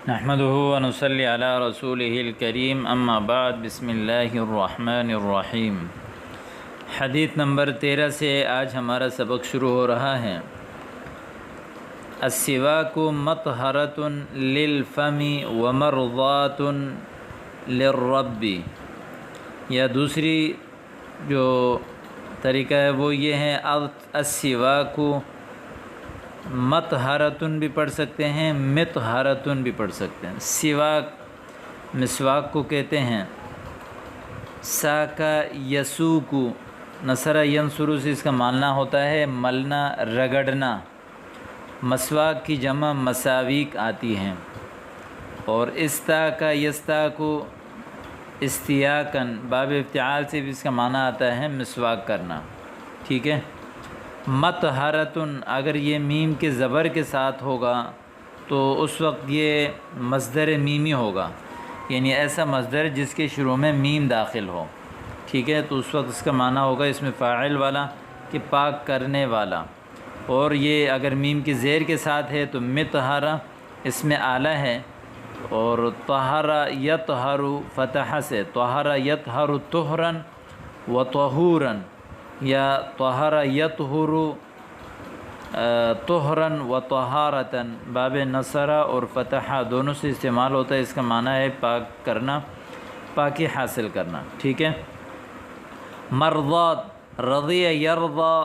نحمده ونصلي على رسوله الكريم اما بعد بسم اللہ الرحمن الرحیم۔ حدیث نمبر 13 سے آج ہمارا سبق شروع ہو رہا ہے۔ السواک مطہرۃ للفم ومرضات للرب، یا دوسری جو طریقہ ہے وہ یہ ہے السواک مطہرتن بھی پڑھ سکتے ہیں، مطہرتن بھی پڑھ سکتے ہیں۔ سواک مسواک کو کہتے ہیں۔ ساکا یسوکو نصر ینصر سے اس کا معنی ہوتا ہے ملنا، رگڑنا۔ مسواک کی جمع مساویک آتی ہیں، اور استاکا یستاکو استیاکن باب افتعال سے بھی اس کا معنی آتا ہے مسواک کرنا، ٹھیک ہے۔ مطہرتن اگر یہ میم کے زبر کے ساتھ ہوگا تو اس وقت یہ مصدر میمی ہوگا، یعنی ایسا مصدر جس کے شروع میں میم داخل ہو، ٹھیک ہے۔ تو اس وقت اس کا معنی ہوگا اس میں فاعل والا کہ پاک کرنے والا، اور یہ اگر میم کے زیر کے ساتھ ہے تو مطہرہ اس میں اعلیٰ ہے، اور طہرہ یطہر فتح سے طہرہ یطہر طہرن و طہورن، یا طہرہ یطہر طہرن و طہارتن باب نصرہ اور فتحہ دونوں سے استعمال ہوتا ہے۔ اس کا معنی ہے پاک کرنا، پاکی حاصل کرنا، ٹھیک ہے۔ مرضات رضی یرضا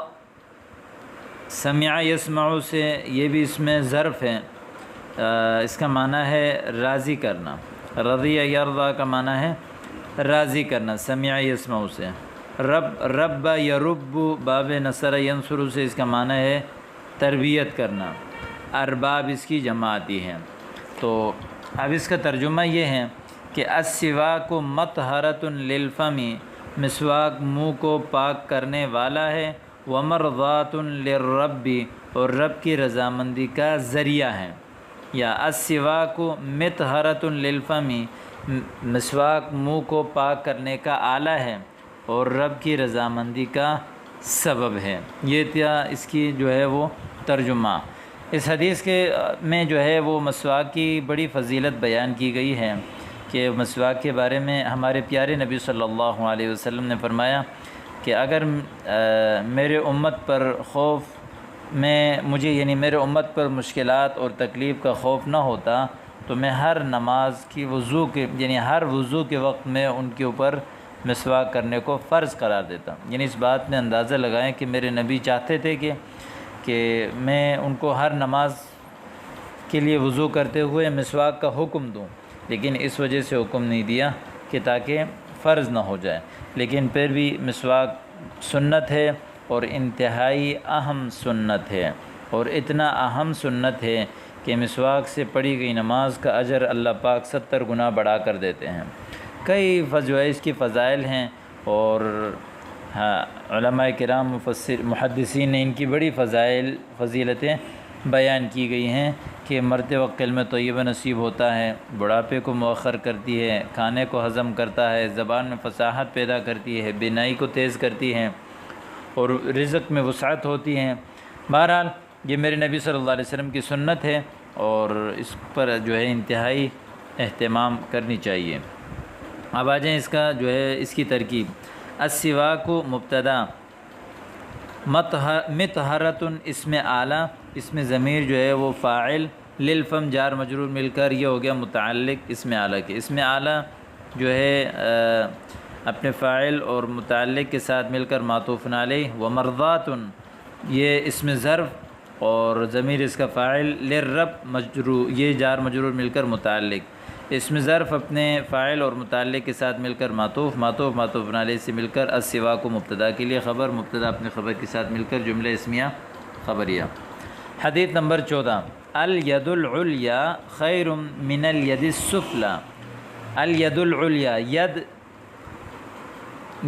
سمع یسمع سے یہ بھی اس میں ظرف ہے، اس کا معنی ہے راضی کرنا۔ رضی یرضا کا معنی ہے راضی کرنا، سمع یسمع سے۔ رب یرب باب نصر ینصر سے اس کا معنی ہے تربیت کرنا۔ ارباب اس کی جمع آتی ہے۔ تو اب اس کا ترجمہ یہ ہے کہ السواک مطہرۃ للفم، مسواک منہ کو پاک کرنے والا ہے، ومرضات للرب اور رب کی رضامندی کا ذریعہ ہے۔ یا السواک مطہرۃ للفم، مسواک منہ کو پاک کرنے کا آلہ ہے اور رب کی رضامندی کا سبب ہے۔ یہ تھا اس کی جو ہے وہ ترجمہ۔ اس حدیث کے میں جو ہے وہ مسواک کی بڑی فضیلت بیان کی گئی ہے، کہ مسواک کے بارے میں ہمارے پیارے نبی صلی اللہ علیہ وسلم نے فرمایا کہ اگر میرے امت پر یعنی میرے امت پر مشکلات اور تکلیف کا خوف نہ ہوتا تو میں ہر نماز کی یعنی ہر وضو کے وقت میں ان کے اوپر مسواک کرنے کو فرض قرار دیتا۔ یعنی اس بات میں اندازہ لگائیں کہ میرے نبی چاہتے تھے کہ میں ان کو ہر نماز کے لیے وضو کرتے ہوئے مسواک کا حکم دوں، لیکن اس وجہ سے حکم نہیں دیا کہ تاکہ فرض نہ ہو جائے۔ لیکن پھر بھی مسواک سنت ہے، اور انتہائی اہم سنت ہے، اور اتنا اہم سنت ہے کہ مسواک سے پڑھی گئی نماز کا اجر اللہ پاک 70 گنا بڑھا کر دیتے ہیں۔ کئی اس کی فضائل ہیں، اور علماء کرام محدثین نے ان کی بڑی فضیلتیں بیان کی گئی ہیں کہ مرتے وقت کلمہ طیبہ نصیب ہوتا ہے، بڑھاپے کو مؤخر کرتی ہے، کھانے کو ہضم کرتا ہے، زبان میں فصاحت پیدا کرتی ہے، بینائی کو تیز کرتی ہے، اور رزق میں وسعت ہوتی ہے۔ بہرحال یہ میرے نبی صلی اللہ علیہ وسلم کی سنت ہے، اور اس پر جو ہے انتہائی اہتمام کرنی چاہیے۔ اب آ جائیں اس کا جو ہے اس کی ترکیب۔ السواک مبتدا، مطہرۃ اسم اعلیٰ، اس میں ضمیر جو ہے وہ فاعل، للفم جار مجرور مل کر یہ ہو گیا متعلق اسم اعلیٰ کے۔ اسم اعلیٰ جو ہے اپنے فاعل اور متعلق کے ساتھ مل کر معطوف علیہ، ومرضات یہ اسم ظرف اور ضمیر اس کا فاعل، للرب مجرور یہ جار مجرور مل کر متعلق۔ اسم ظرف اپنے فاعل اور متعلق کے ساتھ مل کر معطوف علیہ سے مل کر السواک مبتدا کے لیے خبر، مبتدا اپنے خبر کے ساتھ مل کر جملہ اسمیہ خبریہ۔ حدیث نمبر 14، الید العلیٰ خیر من الید السفلی۔ الید العلیٰ، ید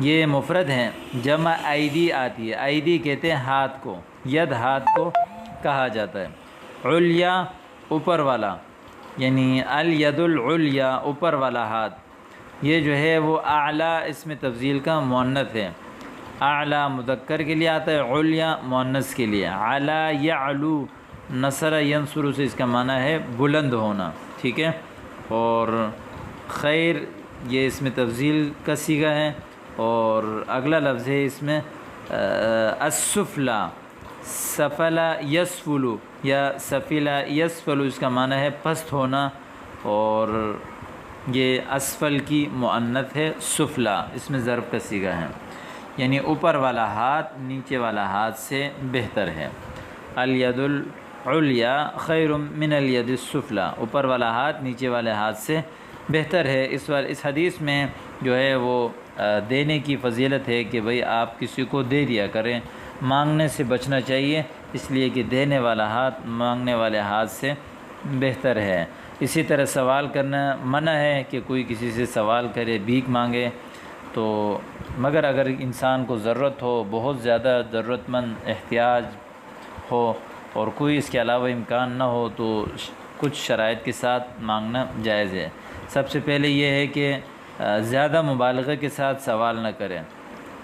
یہ مفرد ہیں، جمع ایدی آتی ہے۔ ایدی کہتے ہیں ہاتھ کو، ید ہاتھ کو کہا جاتا ہے۔ علیٰ اوپر والا، یعنی الید العلیٰ اوپر والا ہاتھ، یہ جو ہے وہ اعلیٰ اس میں تفضیل کا مؤنث ہے۔ اعلیٰ مذکر کے لیے آتا ہے، علیٰ مؤنث کے لیے۔ علی یعلو نصر ینصر سے اس کا معنی ہے بلند ہونا، ٹھیک ہے. اور خیر یہ اس میں تفضیل کا صیغہ ہے. اور اگلا لفظ ہے اس میں السفلا، سفلا یسفلو یا سفلا یسفلو، اس کا معنی ہے پست ہونا. اور یہ اسفل کی مؤنث ہے سفلا، اس میں ضرب کا صیغہ ہے، یعنی اوپر والا ہاتھ نیچے والا ہاتھ سے بہتر ہے. الید العلیا خیر من الید السفلا، اوپر والا ہاتھ نیچے والے ہاتھ سے بہتر ہے. اس حدیث میں جو ہے وہ دینے کی فضیلت ہے کہ بھئی آپ کسی کو دے دیا کریں، مانگنے سے بچنا چاہیے، اس لیے کہ دینے والا ہاتھ مانگنے والے ہاتھ سے بہتر ہے. اسی طرح سوال کرنا منع ہے کہ کوئی کسی سے سوال کرے، بھیک مانگے تو، مگر اگر انسان کو ضرورت ہو، بہت زیادہ ضرورت مند احتیاج ہو اور کوئی اس کے علاوہ امکان نہ ہو تو کچھ شرائط کے ساتھ مانگنا جائز ہے. سب سے پہلے یہ ہے کہ زیادہ مبالغہ کے ساتھ سوال نہ کریں،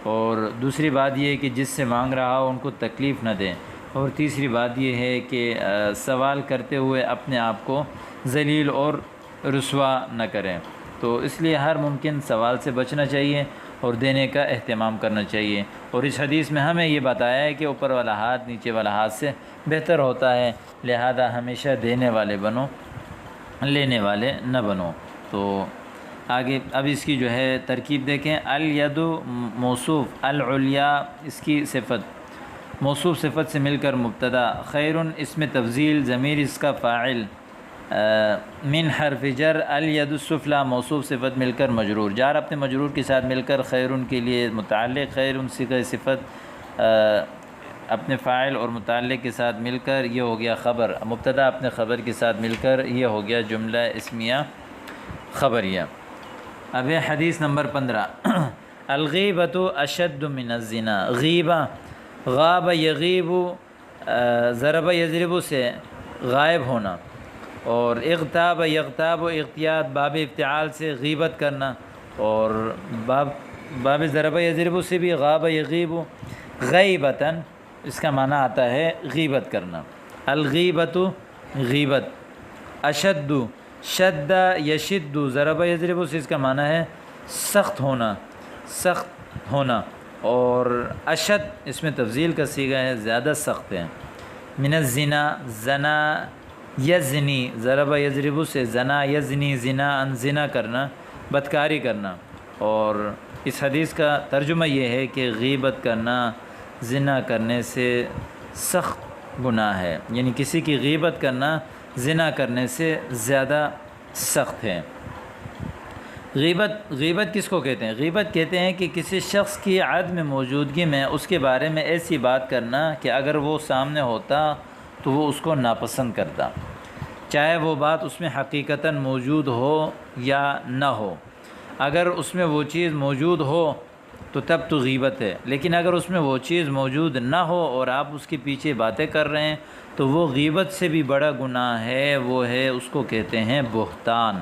اور دوسری بات یہ ہے کہ جس سے مانگ رہا ہو ان کو تکلیف نہ دیں، اور تیسری بات یہ ہے کہ سوال کرتے ہوئے اپنے آپ کو ذلیل اور رسوا نہ کریں. تو اس لیے ہر ممکن سوال سے بچنا چاہیے اور دینے کا اہتمام کرنا چاہیے. اور اس حدیث میں ہمیں یہ بتایا ہے کہ اوپر والا ہاتھ نیچے والا ہاتھ سے بہتر ہوتا ہے، لہذا ہمیشہ دینے والے بنو، لینے والے نہ بنو. تو آگے اب اس کی جو ہے ترکیب دیکھیں. الید موصوف، العلیا اس کی صفت، موصوف صفت سے مل کر مبتدا، خیر اس میں تفضیل، ضمیر اس کا فاعل، من حرف جر، الید السفلا موصوف صفت مل کر مجرور، جار اپنے مجرور کے ساتھ مل کر خیر کے لیے متعلق، خیر صیغہ صفت اپنے فاعل اور متعلق کے ساتھ مل کر یہ ہو گیا خبر، مبتدا اپنے خبر کے ساتھ مل کر یہ ہو گیا جملہ اسمیہ خبریہ. اب ہے حدیث نمبر 15. الغیبۃ اشد من الزنا، غیبہ، غاب یغیب، ضرب یضرب سے غائب ہونا، اور اغتاب یغتاب اغتیاب باب افتعال سے غیبت کرنا، اور باب ضرب یضرب سے بھی غاب یغیب غیبتاً، اس کا معنی آتا ہے غیبت کرنا. الغیبۃ غیبت، اشد شد یشد ضرب یضرب سے اس کا معنی ہے سخت ہونا، سخت ہونا، اور اشد اس میں تفضیل کا صیغہ ہے، زیادہ سخت ہے. من الزنا، زنا یزنی ضرب یضرب سے زنا یزنی، زنا ان زنا کرنا، بدکاری کرنا. اور اس حدیث کا ترجمہ یہ ہے کہ غیبت کرنا زنا کرنے سے سخت گناہ ہے، یعنی کسی کی غیبت کرنا زنا کرنے سے زیادہ سخت ہے. غیبت کس کو کہتے ہیں؟ غیبت کہتے ہیں کہ کسی شخص کی عدم موجودگی میں اس کے بارے میں ایسی بات کرنا کہ اگر وہ سامنے ہوتا تو وہ اس کو ناپسند کرتا، چاہے وہ بات اس میں حقیقتاً موجود ہو یا نہ ہو. اگر اس میں وہ چیز موجود ہو تو تب تو غیبت ہے، لیکن اگر اس میں وہ چیز موجود نہ ہو اور آپ اس کے پیچھے باتیں کر رہے ہیں تو وہ غیبت سے بھی بڑا گناہ ہے، وہ ہے، اس کو کہتے ہیں بہتان.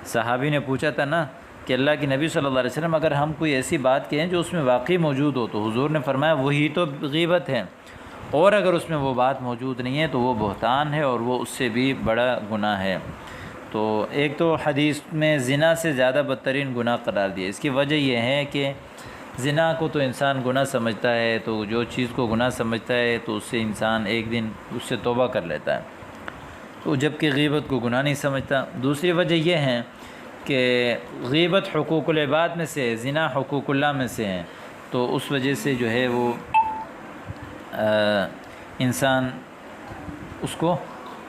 صحابی نے پوچھا تھا نا کہ اللہ کے نبی صلی اللہ علیہ وسلم اگر ہم کوئی ایسی بات کہیں جو اس میں واقعی موجود ہو تو حضور نے فرمایا وہی تو غیبت ہے، اور اگر اس میں وہ بات موجود نہیں ہے تو وہ بہتان ہے اور وہ اس سے بھی بڑا گناہ ہے. تو ایک تو حدیث میں زنا سے زیادہ بدترین گناہ قرار دیا. اس کی وجہ یہ ہے کہ زنا کو تو انسان گناہ سمجھتا ہے، تو جو چیز کو گناہ سمجھتا ہے تو اس سے انسان ایک دن اس سے توبہ کر لیتا ہے، تو جبکہ غیبت کو گناہ نہیں سمجھتا. دوسری وجہ یہ ہے کہ غیبت حقوق العباد میں سے ہے، زنا حقوق اللہ میں سے ہے، تو اس وجہ سے جو ہے وہ انسان اس کو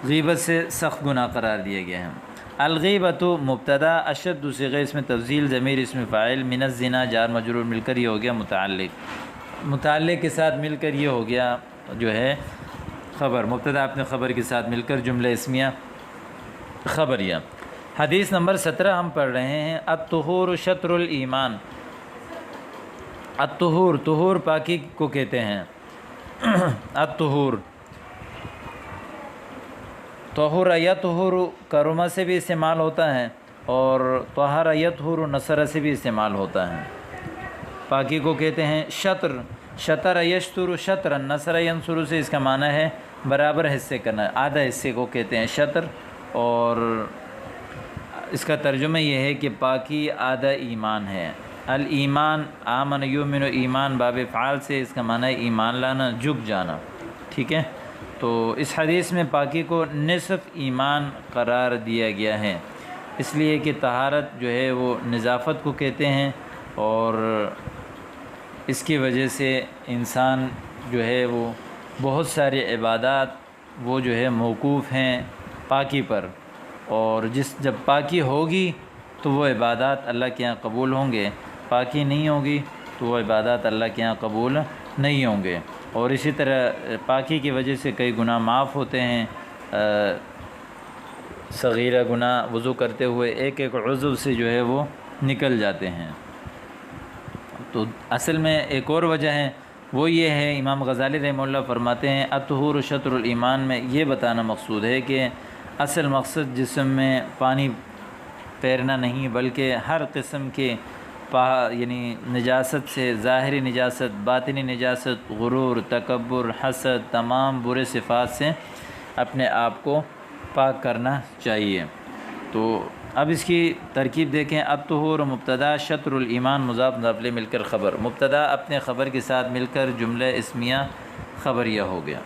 غیبت سے سخت گناہ قرار دیا گیا ہے. الغیبۃ مبتدا، اشد صیغہ اس میں تفضیل، ضمیر اس میں فاعل، من الزنا جار مجرور مل کر یہ ہو گیا متعلق کے ساتھ مل کر یہ ہو گیا جو ہے خبر، مبتدا اپنے خبر کے ساتھ مل کر جملہ اسمیہ خبریہ. حدیث نمبر 17 ہم پڑھ رہے ہیں. الطہور شطر الایمان، الطہور، طہور پاکی کو کہتے ہیں. الطہور، طہور یطہر کرما سے بھی استعمال ہوتا ہے اور طہر یطہر نصر سے بھی استعمال ہوتا ہے. پاکی کو کہتے ہیں شطر، شطر یشطر شطرا، نصر ینصر سے اس کا معنی ہے برابر حصے کرنا، آدھا حصے کو کہتے ہیں شطر. اور اس کا ترجمہ یہ ہے کہ پاکی آدھا ایمان ہے۔ الایمان آمن یؤمن ایمان باب فعال سے اس کا معنی ہے ایمان لانا، جھک جانا، ٹھیک ہے۔ تو اس حدیث میں پاکی کو نصف ایمان قرار دیا گیا ہے، اس لیے کہ طہارت جو ہے وہ نظافت کو کہتے ہیں، اور اس کی وجہ سے انسان جو ہے وہ بہت سارے عبادات وہ جو ہے موقوف ہیں پاکی پر، اور جب پاکی ہوگی تو وہ عبادات اللہ کے یہاں قبول ہوں گے، پاکی نہیں ہوگی تو وہ عبادات اللہ کے یہاں قبول نہیں ہوں گے۔ اور اسی طرح پاکی کی وجہ سے کئی گناہ معاف ہوتے ہیں، صغیرہ گناہ وضو کرتے ہوئے ایک ایک عضو سے جو ہے وہ نکل جاتے ہیں۔ تو اصل میں ایک اور وجہ ہے، وہ یہ ہے، امام غزالی رحمہ اللہ فرماتے ہیں الطہور شطر الایمان میں یہ بتانا مقصود ہے کہ اصل مقصد جسم میں پانی تیرنا نہیں، بلکہ ہر قسم کے یعنی نجاست سے، ظاہری نجاست، باطنی نجاست، غرور، تکبر، حسد، تمام برے صفات سے اپنے آپ کو پاک کرنا چاہیے۔ تو اب اس کی ترکیب دیکھیں، الطہور مبتدا، شطر الایمان مضاف مضاف الیہ مل کر خبر، مبتدا اپنے خبر کے ساتھ مل کر جملہ اسمیہ خبریہ ہو گیا۔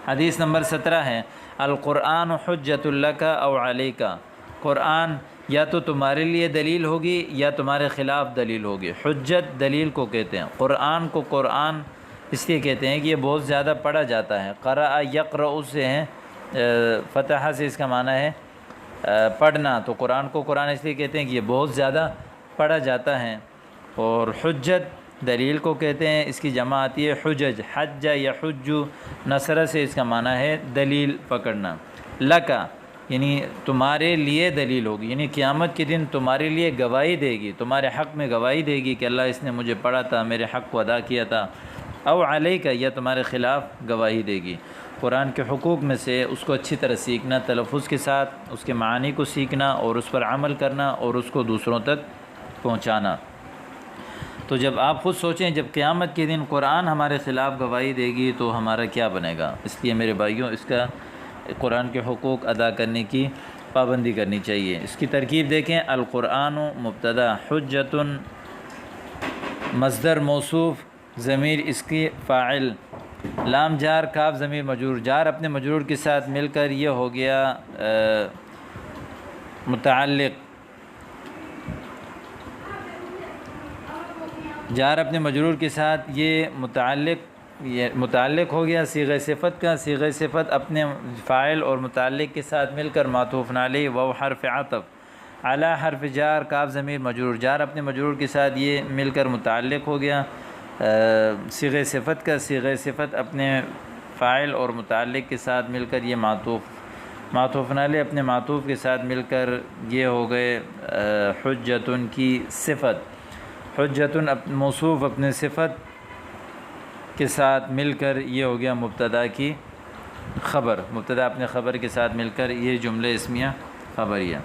حدیث نمبر 17 ہے، القرآن حجۃ لک او علیک، قرآن یا تو تمہارے لیے دلیل ہوگی یا تمہارے خلاف دلیل ہوگی۔ حجت دلیل کو کہتے ہیں، قرآن کو قرآن اس لیے کہتے ہیں کہ یہ بہت زیادہ پڑھا جاتا ہے، قرأ یقرأ سے ہے، فتح سے اس کا معنی ہے پڑھنا، تو قرآن کو قرآن اس لیے کہتے ہیں کہ یہ بہت زیادہ پڑھا جاتا ہے۔ اور حجت دلیل کو کہتے ہیں، اس کی جمع آتی ہے حجج، حج یحج، نصر سے اس کا معنی ہے دلیل پکڑنا۔ لکا یعنی تمہارے لیے دلیل ہوگی، یعنی قیامت کے دن تمہارے لیے گواہی دے گی، تمہارے حق میں گواہی دے گی کہ اللہ اس نے مجھے پڑھا تھا، میرے حق کو ادا کیا تھا۔ او علیک، یا تمہارے خلاف گواہی دے گی۔ قرآن کے حقوق میں سے اس کو اچھی طرح سیکھنا، تلفظ کے ساتھ اس کے معانی کو سیکھنا اور اس پر عمل کرنا اور اس کو دوسروں تک پہنچانا۔ تو جب آپ خود سوچیں، جب قیامت کے دن قرآن ہمارے خلاف گواہی دے گی تو ہمارا کیا بنے گا؟ اس لیے میرے بھائیوں، اس کا قرآن کے حقوق ادا کرنے کی پابندی کرنی چاہیے۔ اس کی ترکیب دیکھیں، القرآن مبتدا، حجت مصدر موصوف، ضمیر اس کی فاعل، لام جار، کاف ضمیر مجرور، جار اپنے مجرور کے ساتھ مل کر یہ ہو گیا متعلق، جار اپنے مجرور کے ساتھ یہ متعلق ہو گیا صیغہ صفت کا، صیغہ صفت اپنے فاعل اور متعلق کے ساتھ مل کر معطوف علیہ، واو حرف عطف، علی حرف جار، کاف ضمیر مجرور، جار اپنے مجرور کے ساتھ یہ مل کر متعلق ہو گیا صیغہ صفت کا، صیغہ صفت اپنے فاعل اور متعلق کے ساتھ مل کر یہ معطوف علیہ اپنے معطوف کے ساتھ مل کر یہ ہو گئے حجتن کی صفت، حجتن موصوف اپنے صفت کے ساتھ مل کر یہ ہو گیا مبتدا کی خبر، مبتدا اپنے خبر کے ساتھ مل کر یہ جملہ اسمیہ خبریہ۔